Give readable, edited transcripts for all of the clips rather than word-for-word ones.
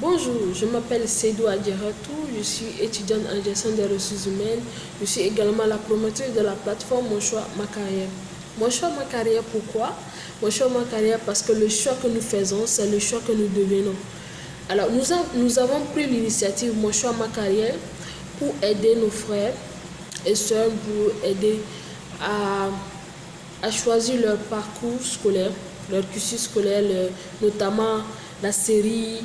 Bonjour, je m'appelle Seydou Adjaratou, je suis étudiante en gestion des ressources humaines. Je suis également la promotrice de la plateforme Mon Choix, Ma Carrière. Mon choix, ma carrière, pourquoi? Mon choix, ma carrière, parce que le choix que nous faisons, c'est le choix que nous devenons. Alors, nous avons pris l'initiative Mon Choix, Ma Carrière pour aider nos frères et sœurs, pour aider à choisir leur parcours scolaire, leur cursus scolaire, notamment la série,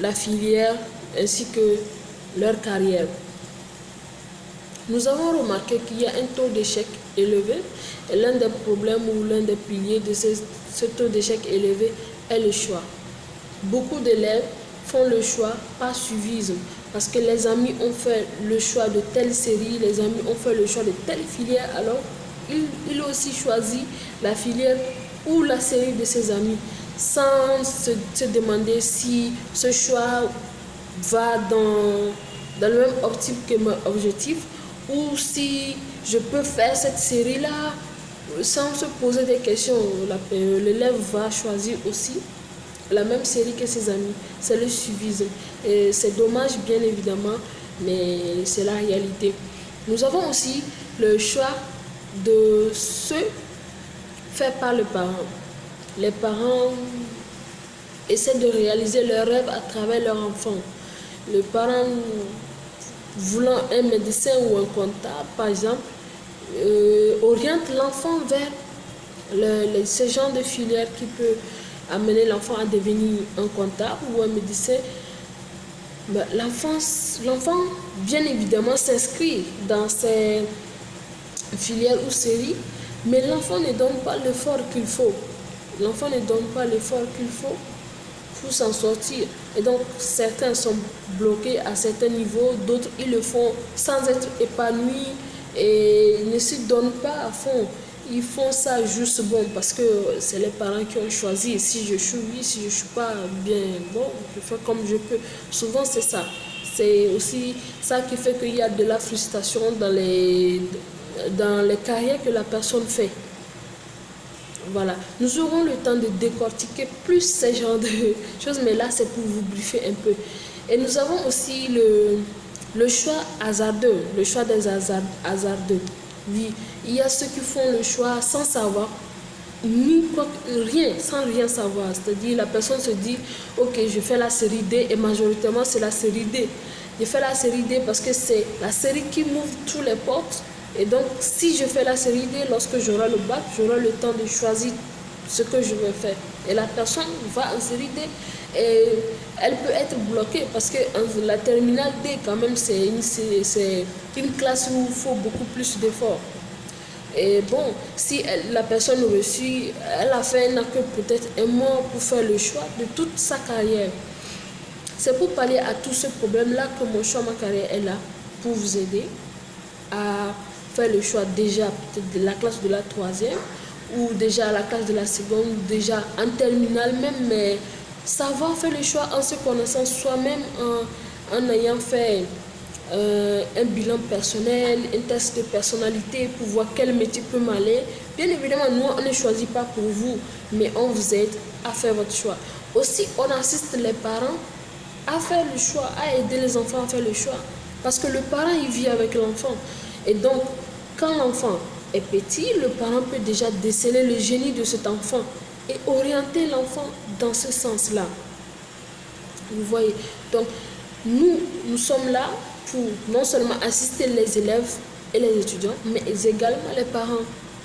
la filière ainsi que leur carrière. Nous avons remarqué qu'il y a un taux d'échec élevé et l'un des problèmes ou l'un des piliers de ce taux d'échec élevé est le choix. Beaucoup d'élèves font le choix par suivisme parce que les amis ont fait le choix de telle série, les amis ont fait le choix de telle filière, alors il aussi choisi la filière ou la série de ses amis sans se demander si ce choix va dans le même optique que mon objectif ou si je peux faire cette série-là sans se poser des questions. L'élève va choisir aussi la même série que ses amis. C'est le suivisme. Et c'est dommage, bien évidemment, mais c'est la réalité. Nous avons aussi le choix de ce fait par le parent. Les parents essaient de réaliser leurs rêves à travers leur enfant. Le parent voulant un médecin ou un comptable, par exemple, oriente l'enfant vers ce genre de filière qui peut amener l'enfant à devenir un comptable ou un médecin. L'enfant, bien évidemment, s'inscrit dans ces filières ou séries, mais l'enfant ne donne pas l'effort qu'il faut. L'enfant ne donne pas l'effort qu'il faut pour s'en sortir. Et donc, certains sont bloqués à certains niveaux, d'autres, ils le font sans être épanouis et ne se donnent pas à fond. Ils font ça juste bon parce que c'est les parents qui ont choisi. Si je suis oui, si je ne suis pas bien, bon, je fais comme je peux. Souvent, c'est ça. C'est aussi ça qui fait qu'il y a de la frustration dans les carrières que la personne fait. Voilà, nous aurons le temps de décortiquer plus ce genre de choses, mais là c'est pour vous briefer un peu. Et nous avons aussi le choix hasardeux, le choix des hasardeux. Oui, il y a ceux qui font le choix sans savoir, rien, sans rien savoir. C'est-à-dire la personne se dit, ok, je fais la série D et majoritairement c'est la série D. Je fais la série D parce que c'est la série qui m'ouvre toutes les portes. Et donc, si je fais la série D, lorsque j'aurai le bac, j'aurai le temps de choisir ce que je vais faire. Et la personne va en série D et elle peut être bloquée parce que la terminale D, quand même, c'est une classe où il faut beaucoup plus d'efforts. Et bon, si la personne reçue, elle n'a que peut-être un mois pour faire le choix de toute sa carrière. C'est pour parler à tous ces problèmes-là que Mon Choix, Ma Carrière est là pour vous aider à faire le choix déjà peut-être de la classe de la troisième ou déjà à la classe de la seconde, déjà en terminale même, mais savoir faire le choix en se connaissant soi-même, en ayant fait un bilan personnel, un test de personnalité pour voir quel métier peut m'aller. Bien évidemment, nous, on ne choisit pas pour vous, mais on vous aide à faire votre choix. Aussi, on assiste les parents à faire le choix, à aider les enfants à faire le choix. Parce que le parent, il vit avec l'enfant. Et donc, quand l'enfant est petit, le parent peut déjà déceler le génie de cet enfant et orienter l'enfant dans ce sens-là. Vous voyez? Donc, nous sommes là pour non seulement assister les élèves et les étudiants, mais également les parents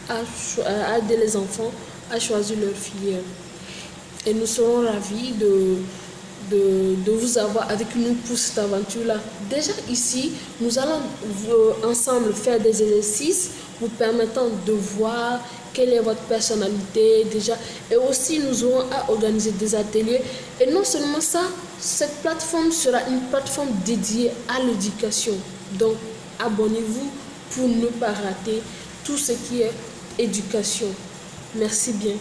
à aider les enfants à choisir leur filière. Et nous serons ravis de vous avoir avec nous pour cette aventure-là. Déjà ici, nous allons ensemble faire des exercices vous permettant de voir quelle est votre personnalité déjà. Et aussi, nous aurons à organiser des ateliers. Et non seulement ça, cette plateforme sera une plateforme dédiée à l'éducation. Donc, abonnez-vous pour ne pas rater tout ce qui est éducation. Merci bien.